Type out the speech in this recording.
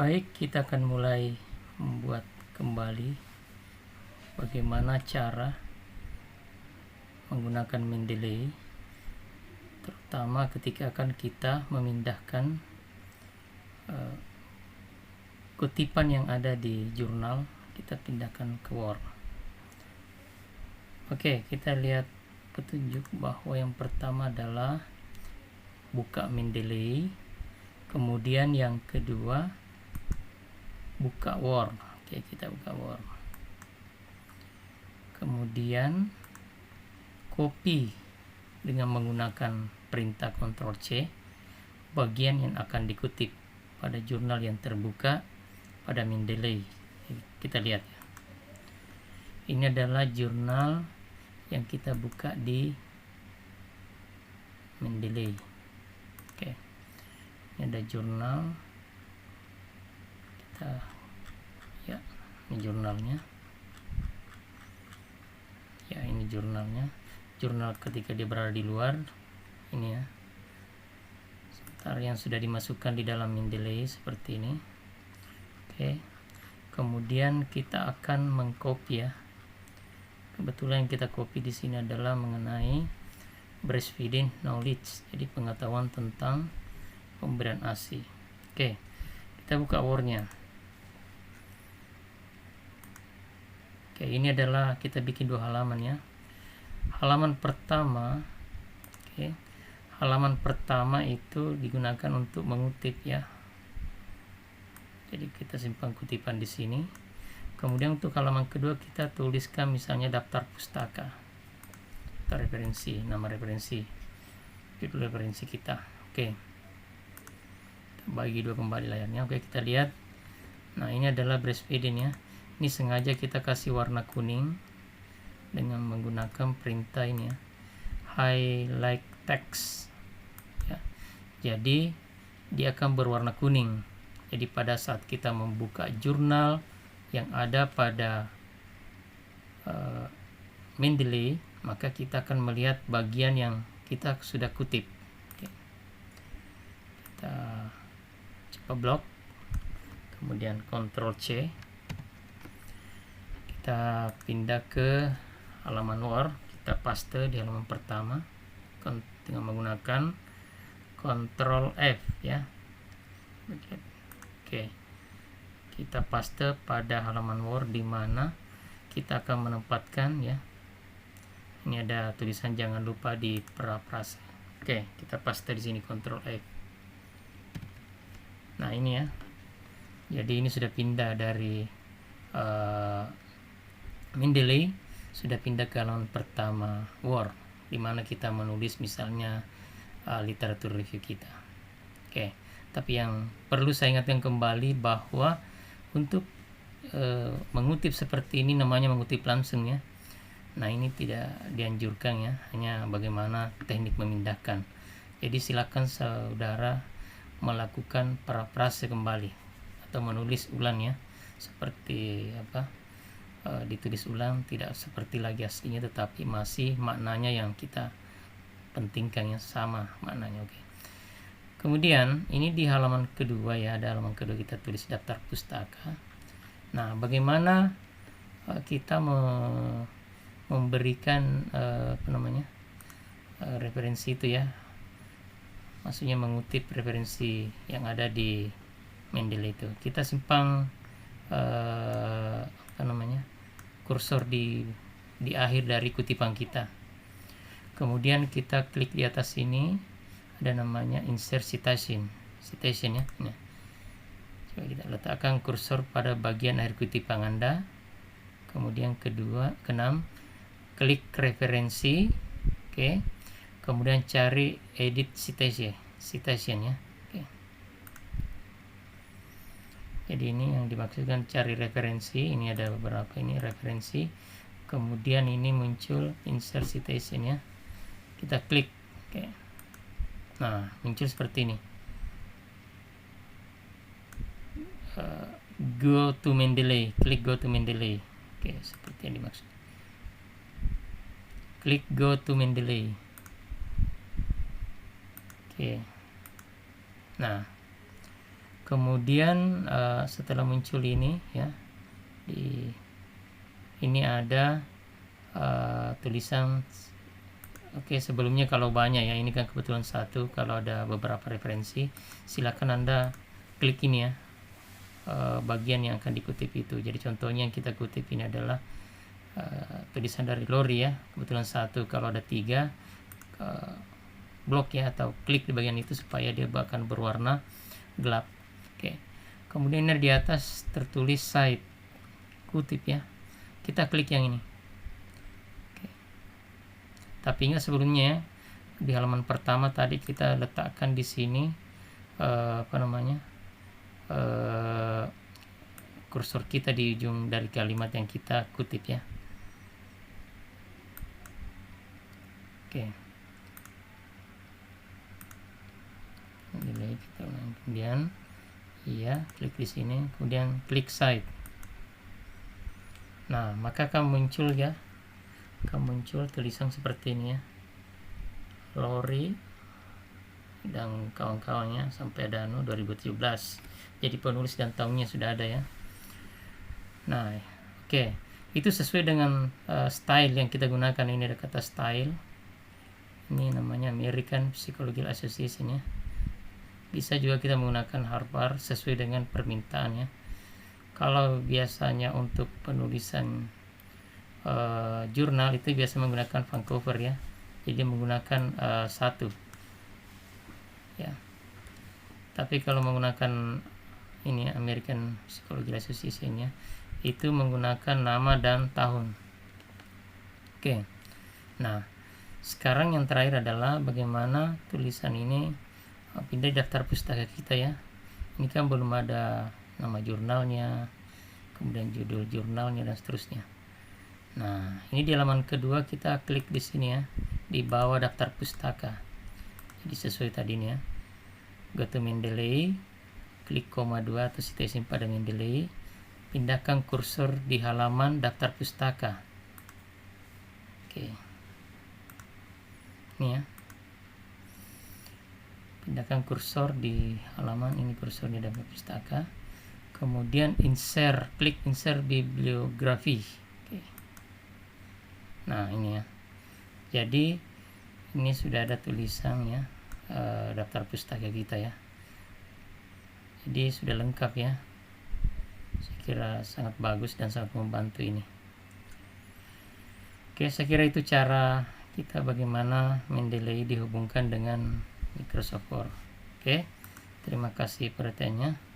Baik, kita akan mulai membuat kembali bagaimana cara menggunakan Mendeley, terutama ketika akan kita memindahkan kutipan yang ada di jurnal, kita pindahkan ke Word. Oke, kita lihat petunjuk bahwa yang pertama adalah buka Mendeley, kemudian yang kedua buka Word. Oke, kita buka Word. Kemudian copy dengan menggunakan perintah Ctrl C bagian yang akan dikutip pada jurnal yang terbuka pada Mendeley. Kita lihat ya. Ini adalah jurnal yang kita buka di Mendeley. Oke. Ini ada jurnal. Ya, ini jurnalnya. Ya, ini jurnalnya. Jurnal ketika dia berada di luar, ini ya. Sebentar, yang sudah dimasukkan di dalam Mendeley seperti ini. Oke. Kemudian kita akan mengcopy ya. Kebetulan yang kita copy di sini adalah mengenai breastfeeding knowledge, jadi pengetahuan tentang pemberian ASI. Oke. Kita buka Word-nya. Oke, ini adalah kita bikin dua halaman ya. Halaman pertama, oke, halaman pertama itu digunakan untuk mengutip ya. Jadi kita simpan kutipan di sini. Kemudian untuk halaman kedua kita tuliskan misalnya daftar pustaka atau referensi, nama referensi, judul referensi kita. Oke, kita bagi dua kembali layarnya. Oke, kita lihat. Nah, ini adalah breastfeeding ya. Ini sengaja kita kasih warna kuning dengan menggunakan perintah ini ya, highlight text ya. Jadi dia akan berwarna kuning. Jadi pada saat kita membuka jurnal yang ada pada Mendeley, maka kita akan melihat bagian yang kita sudah kutip. Oke. Kita coba blok, kemudian Ctrl C. Kita pindah ke halaman Word, kita paste di halaman pertama dengan menggunakan Ctrl F ya. Oke, kita paste pada halaman Word di mana kita akan menempatkan ya. Ini ada tulisan jangan lupa di parafrase. Oke, kita paste di sini Ctrl F. Nah, ini ya. Jadi ini sudah pindah dari Mendeley, sudah pindah ke halaman pertama Word, di mana kita menulis misalnya literatur review kita. Oke, tapi yang perlu saya ingatkan kembali bahwa untuk mengutip seperti ini namanya mengutip langsung ya. Nah, ini tidak dianjurkan ya, hanya bagaimana teknik memindahkan. Jadi silakan saudara melakukan parafrase kembali atau menulis ulang ya, seperti apa, ditulis ulang, tidak seperti lagi aslinya tetapi masih maknanya yang kita pentingkan ya, sama maknanya. Oke. Kemudian ini di halaman kedua ya, ada halaman kedua kita tulis daftar pustaka. Nah, bagaimana kita memberikan referensi itu ya, maksudnya mengutip referensi yang ada di Mendeley itu. Kita simpang kursor di akhir dari kutipan kita. Kemudian kita klik di atas sini, ada namanya insert citation ya. Nah, coba kita letakkan kursor pada bagian akhir kutipan Anda. Kemudian keenam, klik referensi. Oke. Kemudian cari edit citation ya. Oke. Jadi ini yang dimaksudkan cari referensi. Ini ada beberapa ini referensi. Kemudian ini muncul insert citation ya. Kita klik. Oke. Nah, muncul seperti ini. Go to Mendeley. Klik go to Mendeley. Oke, seperti yang dimaksud. Klik go to Mendeley. Oke. Nah, Kemudian setelah muncul ini ya, ini ada tulisan. Oke, sebelumnya kalau banyak ya, ini kan kebetulan satu, kalau ada beberapa referensi silakan Anda klik ini ya, bagian yang akan dikutip itu. Jadi contohnya yang kita kutip ini adalah tulisan dari Lori ya, kebetulan satu. Kalau ada 3 blok ya, atau klik di bagian itu supaya dia akan berwarna gelap. Oke, kemudian ini di atas tertulis cite, kutip ya, kita klik yang ini. Tapi ingat sebelumnya ya, di halaman pertama tadi kita letakkan di sini kursor kita di ujung dari kalimat yang kita kutip ya. Oke. Delay kita ulang. Kemudian iya, klik di sini, kemudian klik cite. Nah, maka akan muncul ya, muncul tulisan seperti ini ya, Lori dan kawan-kawannya sampai ada 2017. Jadi penulis dan tahunnya sudah ada ya. Nah, oke. Itu sesuai dengan style yang kita gunakan. Ini ada kata style. Ini namanya American Psychological Association ya. Bisa juga kita menggunakan Harvard sesuai dengan permintaan ya. Kalau biasanya untuk penulisan jurnal itu biasa menggunakan Vancouver ya, jadi menggunakan 1 ya. Tapi kalau menggunakan ini American Psychological Association ya, itu menggunakan nama dan tahun. Oke. Nah, sekarang yang terakhir adalah bagaimana tulisan ini pindah di daftar pustaka kita ya. Ini kan belum ada nama jurnalnya, kemudian judul jurnalnya dan seterusnya. Nah, ini di halaman kedua kita klik di sini ya, di bawah daftar pustaka. Jadi sesuai tadi nih ya. Go to Mendeley, klik koma 2 atau citation pada Mendeley, pindahkan kursor di halaman daftar pustaka. Oke. Ini ya. Pindahkan kursor di halaman ini, kursor di daftar pustaka. Kemudian insert, klik insert bibliografi. Nah, ini ya. Jadi ini sudah ada tulisannya daftar pustaka kita ya. Jadi sudah lengkap ya. Saya kira sangat bagus dan sangat membantu ini. Oke, saya kira itu cara kita bagaimana Mendeley dihubungkan dengan Microsoft Word. Oke, terima kasih perhatiannya.